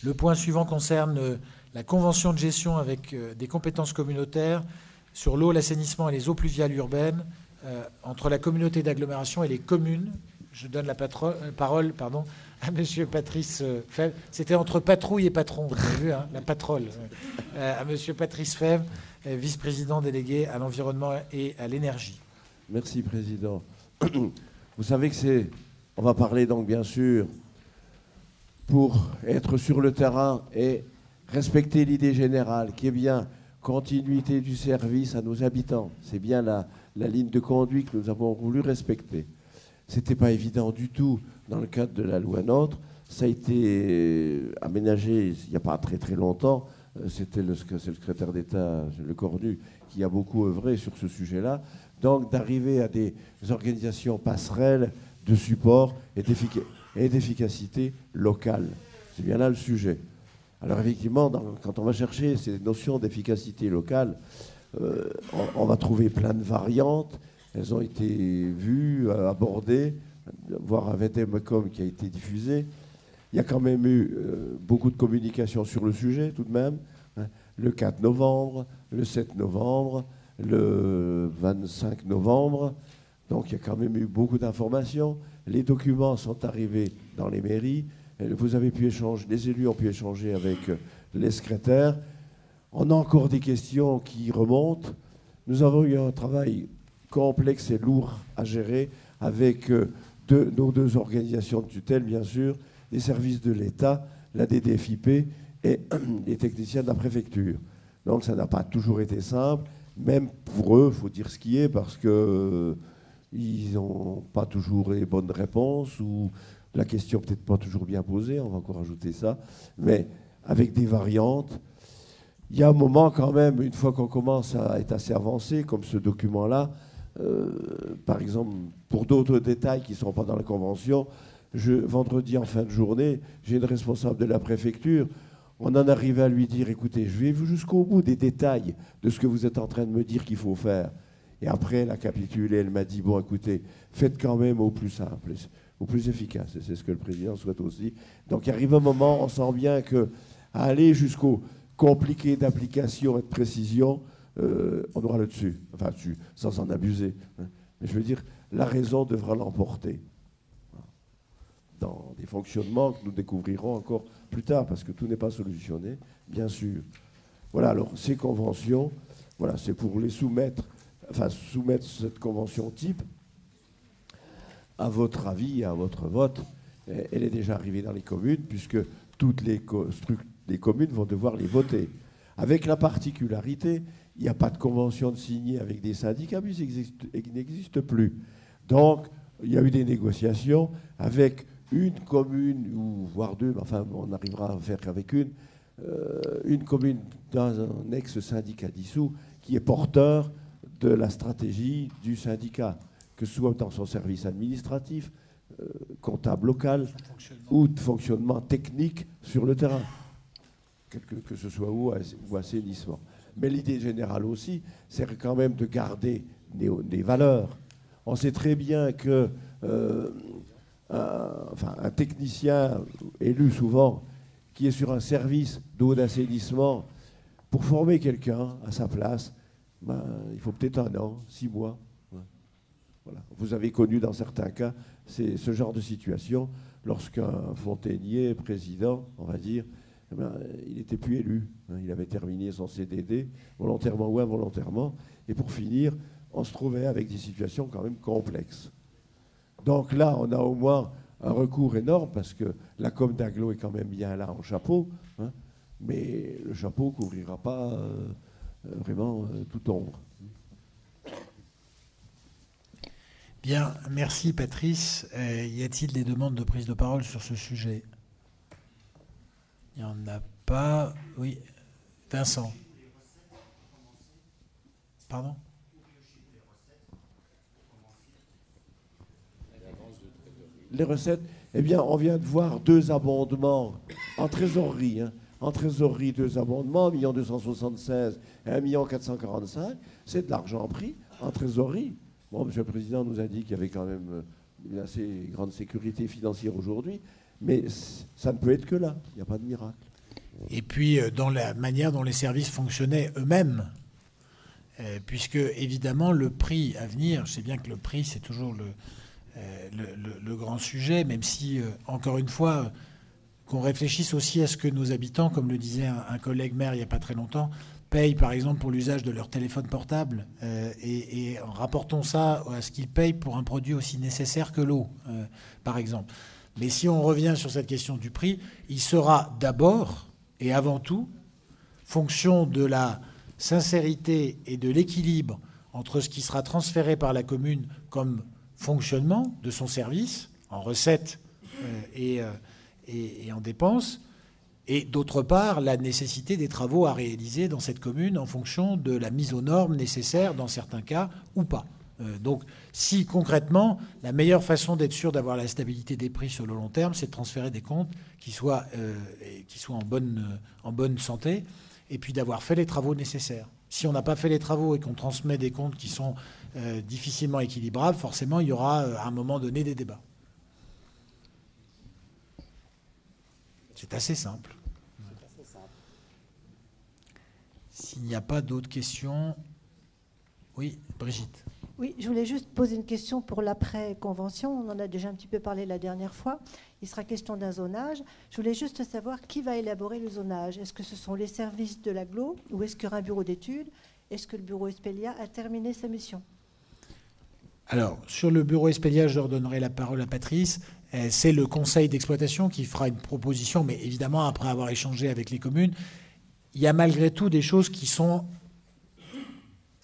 Le point suivant concerne la convention de gestion avec des compétences communautaires sur l'eau, l'assainissement et les eaux pluviales urbaines entre la communauté d'agglomération et les communes. Je donne la parole à M. Patrice Febvre. C'était entre patrouille et patron, vous avez vu, hein, la patrole. À M. Patrice Febvre, vice-président délégué à l'environnement et à l'énergie. Merci, Président. Vous savez que on va parler donc bien sûr pour être sur le terrain et respecter l'idée générale qui est bien continuité du service à nos habitants. C'est bien la ligne de conduite que nous avons voulu respecter. Ce n'était pas évident du tout dans le cadre de la loi NOTRe. Ça a été aménagé il n'y a pas très très longtemps. C'est le secrétaire d'État, Le Cornu, qui a beaucoup œuvré sur ce sujet-là. Donc d'arriver à des organisations passerelles de support et d'efficacité locale. C'est bien là le sujet. Alors effectivement, quand on va chercher ces notions d'efficacité locale, on va trouver plein de variantes. Elles ont été vues, abordées, voire un VTM.com qui a été diffusé. Il y a quand même eu beaucoup de communication sur le sujet tout de même. Hein. Le 4 novembre, le 7 novembre, le 25 novembre. Donc il y a quand même eu beaucoup d'informations. Les documents sont arrivés dans les mairies. Vous avez pu échanger, les élus ont pu échanger avec les secrétaires. On a encore des questions qui remontent. Nous avons eu un travail complexe et lourd à gérer avec nos deux organisations de tutelle, bien sûr, les services de l'État, la DDFiP et les techniciens de la préfecture. Donc ça n'a pas toujours été simple, même pour eux, il faut dire ce qui est, parce qu'ils n'ont pas toujours les bonnes réponses ou la question peut-être pas toujours bien posée, on va encore ajouter ça, mais avec des variantes. Il y a un moment quand même, une fois qu'on commence à être assez avancé, comme ce document-là, par exemple, pour d'autres détails qui ne sont pas dans la convention, vendredi en fin de journée, j'ai une responsable de la préfecture, on en arrivait à lui dire, écoutez, je vais jusqu'au bout des détails de ce que vous êtes en train de me dire qu'il faut faire. Et après, elle a capitulé, elle m'a dit, bon, écoutez, faites quand même au plus simple, au plus efficace. Et c'est ce que le président souhaite aussi. Donc il arrive un moment, on sent bien qu'à aller jusqu'au compliqué d'application et de précision, on aura le dessus. Enfin, dessus, sans en abuser. Hein. Mais je veux dire, la raison devra l'emporter dans des fonctionnements que nous découvrirons encore plus tard, parce que tout n'est pas solutionné, bien sûr. Voilà, alors ces conventions, voilà, c'est pour les soumettre cette convention type à votre avis, à votre vote. Elle est déjà arrivée dans les communes, puisque toutes les communes vont devoir les voter. Avec la particularité, il n'y a pas de convention de signer avec des syndicats, puisqu'il n'existe plus. Donc, il y a eu des négociations avec une commune, ou voire deux, mais enfin, on arrivera à faire qu'avec une commune dans un ex-syndicat dissous qui est porteur de la stratégie du syndicat, que ce soit dans son service administratif, comptable local, ou de fonctionnement technique sur le terrain, que ce soit ou assainissement. Mais l'idée générale aussi, c'est quand même de garder des valeurs. On sait très bien que un technicien élu souvent, qui est sur un service d'eau d'assainissement, pour former quelqu'un à sa place, il faut peut-être 1 an, 6 mois. Voilà. Vous avez connu dans certains cas ce genre de situation lorsqu'un fontainier, président, on va dire, il n'était plus élu. Il avait terminé son CDD, volontairement ou involontairement. Et pour finir, on se trouvait avec des situations quand même complexes. Donc là, on a au moins un recours énorme, parce que la com d'Aglo est quand même bien là en chapeau, hein, mais le chapeau ne couvrira pas vraiment toute ombre. Bien, merci Patrice. Y a-t-il des demandes de prise de parole sur ce sujet? Il n'y en a pas. Oui, Vincent. Pardon? Les recettes, eh bien, on vient de voir 2 abondements en trésorerie. Hein. En trésorerie, 2 abondements, 1 276 et 1 445. C'est de l'argent pris en trésorerie. Bon, M. le Président nous a dit qu'il y avait quand même une assez grande sécurité financière aujourd'hui. Mais ça ne peut être que là, il n'y a pas de miracle. Et puis, dans la manière dont les services fonctionnaient eux-mêmes, puisque, évidemment, le prix à venir, je sais bien que le prix, c'est toujours le grand sujet, même si, encore une fois, qu'on réfléchisse aussi à ce que nos habitants, comme le disait un collègue maire il n'y a pas très longtemps, payent par exemple pour l'usage de leur téléphone portable, et rapportons ça à ce qu'ils payent pour un produit aussi nécessaire que l'eau, par exemple. Mais si on revient sur cette question du prix, il sera d'abord et avant tout fonction de la sincérité et de l'équilibre entre ce qui sera transféré par la commune comme fonctionnement de son service, en recettes et en dépenses, et d'autre part, la nécessité des travaux à réaliser dans cette commune en fonction de la mise aux normes nécessaires dans certains cas ou pas. Donc, si concrètement, la meilleure façon d'être sûr d'avoir la stabilité des prix sur le long terme, c'est de transférer des comptes qui soient en bonne santé, et puis d'avoir fait les travaux nécessaires. Si on n'a pas fait les travaux et qu'on transmet des comptes qui sont difficilement équilibrables, forcément, il y aura à un moment donné des débats. C'est assez simple. S'il n'y a pas d'autres questions... Oui, Brigitte. Oui, je voulais juste poser une question pour l'après-convention. On en a déjà un petit peu parlé la dernière fois. Il sera question d'un zonage. Je voulais juste savoir qui va élaborer le zonage. Est-ce que ce sont les services de l'agglo ou est-ce qu'il y aura un bureau d'études? Est-ce que le bureau Espelia a terminé sa mission? Alors, sur le bureau Espelia, je leur donnerai la parole à Patrice. C'est le conseil d'exploitation qui fera une proposition, mais évidemment, après avoir échangé avec les communes, il y a malgré tout des choses qui sont...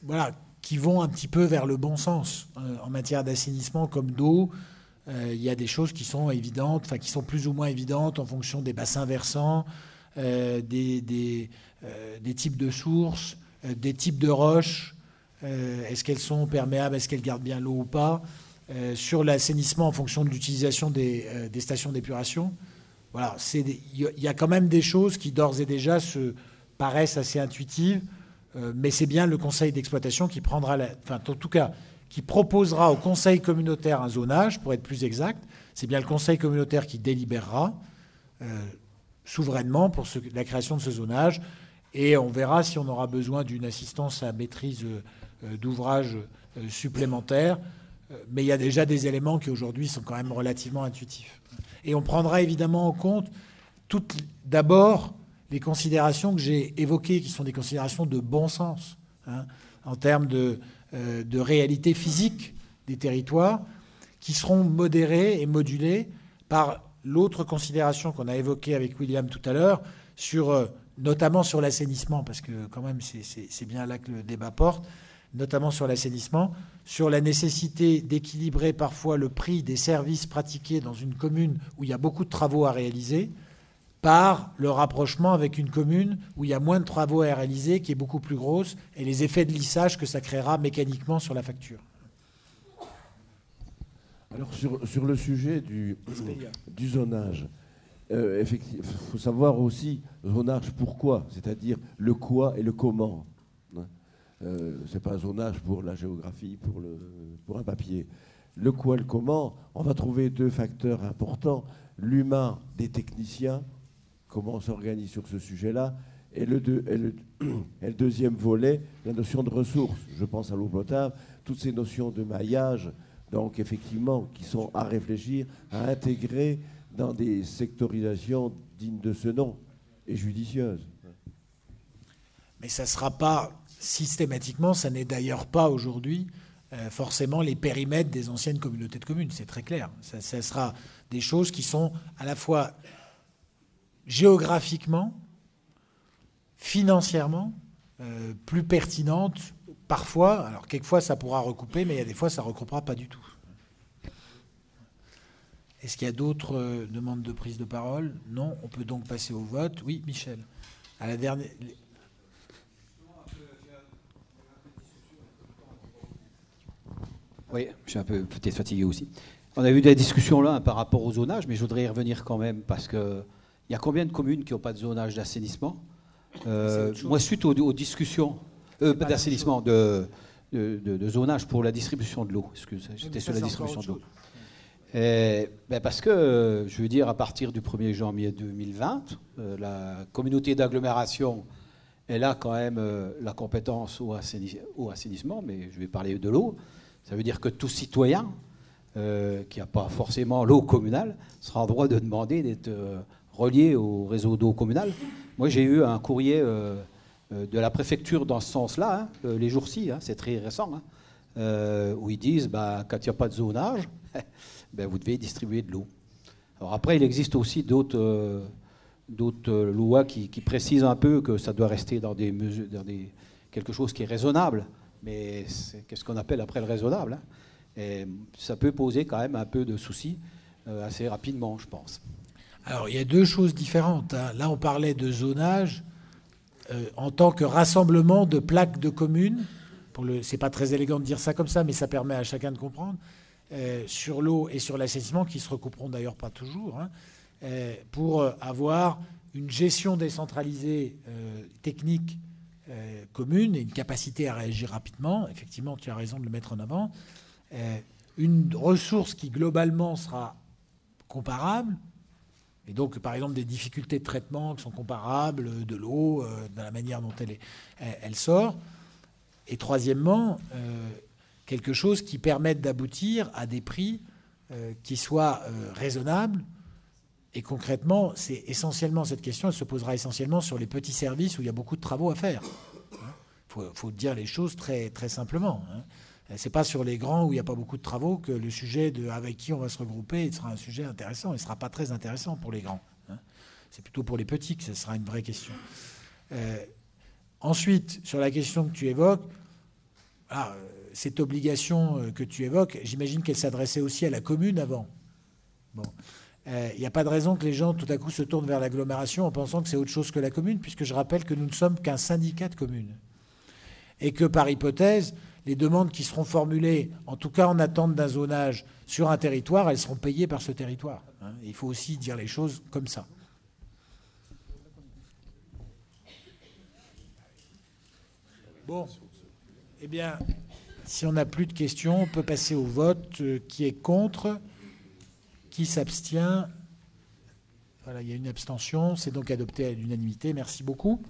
Voilà, qui vont un petit peu vers le bon sens. En matière d'assainissement comme d'eau, il y a des choses qui sont évidentes, enfin qui sont plus ou moins évidentes en fonction des bassins versants, des types de sources, des types de roches. Est-ce qu'elles sont perméables, est-ce qu'elles gardent bien l'eau ou pas, sur l'assainissement en fonction de l'utilisation des stations d'épuration. Voilà, il y a quand même des choses qui d'ores et déjà paraissent assez intuitives, mais c'est bien le conseil d'exploitation qui prendra, en tout cas, qui proposera au conseil communautaire un zonage, pour être plus exact. C'est bien le conseil communautaire qui délibérera souverainement pour la création de ce zonage, et on verra si on aura besoin d'une assistance à maîtrise d'ouvrage supplémentaire. Mais il y a déjà des éléments qui aujourd'hui sont quand même relativement intuitifs. Et on prendra évidemment en compte d'abord les considérations que j'ai évoquées, qui sont des considérations de bon sens, en termes de réalité physique des territoires, qui seront modérées et modulées par l'autre considération qu'on a évoquée avec William tout à l'heure, notamment sur l'assainissement, parce que quand même c'est bien là que le débat porte, notamment sur l'assainissement, sur la nécessité d'équilibrer parfois le prix des services pratiqués dans une commune où il y a beaucoup de travaux à réaliser, par le rapprochement avec une commune où il y a moins de travaux à réaliser, qui est beaucoup plus grosse, et les effets de lissage que ça créera mécaniquement sur la facture. Alors sur le sujet du zonage, effectivement, il faut savoir aussi zonage pourquoi, c'est-à-dire le quoi et le comment. C'est pas un zonage pour la géographie, pour un papier. Le quoi et le comment, on va trouver deux facteurs importants. L'humain des techniciens, comment on s'organise sur ce sujet-là, et le deuxième volet, la notion de ressources. Je pense à l'eau potable, toutes ces notions de maillage, donc effectivement, qui sont à réfléchir, à intégrer dans des sectorisations dignes de ce nom et judicieuses. Mais ça ne sera pas systématiquement, ça n'est d'ailleurs pas aujourd'hui forcément les périmètres des anciennes communautés de communes, c'est très clair. Ça sera des choses qui sont à la fois géographiquement, financièrement, plus pertinentes parfois. Alors quelquefois ça pourra recouper, mais il y a des fois ça ne recoupera pas du tout. Est-ce qu'il y a d'autres demandes de prise de parole? Non, on peut donc passer au vote. Oui, Michel. À la dernière... Oui, je suis un peu peut-être fatigué aussi. On a eu des discussions là par rapport au zonage, mais je voudrais y revenir quand même parce qu'il y a combien de communes qui n'ont pas de zonage d'assainissement? Moi, suite aux discussions, d'assainissement, de zonage pour la distribution de l'eau, j'étais sur la distribution de l'eau. Parce que, je veux dire, à partir du 1er janvier 2020, la communauté d'agglomération, elle a quand même la compétence au assainissement, mais je vais parler de l'eau. Ça veut dire que tout citoyen qui n'a pas forcément l'eau communale sera en droit de demander d'être relié au réseau d'eau communal. Moi, j'ai eu un courrier de la préfecture dans ce sens-là, les jours-ci, c'est très récent, où ils disent quand il n'y a pas de zonage, vous devez distribuer de l'eau. Alors après, il existe aussi d'autres lois qui précisent un peu que ça doit rester dans des mesures, quelque chose qui est raisonnable. Mais qu'est-ce qu'on appelle après le raisonnable, Et ça peut poser quand même un peu de soucis assez rapidement, je pense. Alors, il y a deux choses différentes. Là, on parlait de zonage en tant que rassemblement de plaques de communes. C'est pas très élégant de dire ça comme ça, mais ça permet à chacun de comprendre. Sur l'eau et sur l'assainissement, qui se recouperont d'ailleurs pas toujours, pour avoir une gestion décentralisée technique commune et une capacité à réagir rapidement. Effectivement, tu as raison de le mettre en avant. Une ressource qui globalement sera comparable, et donc par exemple des difficultés de traitement qui sont comparables, de l'eau, dans la manière dont elle sort. Et troisièmement, quelque chose qui permette d'aboutir à des prix qui soient raisonnables. Et concrètement, c'est essentiellement cette question, elle se posera essentiellement sur les petits services où il y a beaucoup de travaux à faire. Il faut dire les choses très, très simplement. Ce n'est pas sur les grands où il n'y a pas beaucoup de travaux que le sujet de avec qui on va se regrouper sera un sujet intéressant. Il ne sera pas très intéressant pour les grands. C'est plutôt pour les petits que ce sera une vraie question. Ensuite, sur la question que tu évoques, cette obligation que tu évoques, j'imagine qu'elle s'adressait aussi à la commune avant. Bon. Il n'y a pas de raison que les gens, tout à coup, se tournent vers l'agglomération en pensant que c'est autre chose que la commune, puisque je rappelle que nous ne sommes qu'un syndicat de communes. Et que, par hypothèse, les demandes qui seront formulées, en tout cas en attente d'un zonage sur un territoire, elles seront payées par ce territoire. Il faut aussi dire les choses comme ça. Bon. Eh bien, si on n'a plus de questions, on peut passer au vote. Qui est contre ? Qui s'abstient ? Voilà, il y a une abstention. C'est donc adopté à l'unanimité. Merci beaucoup.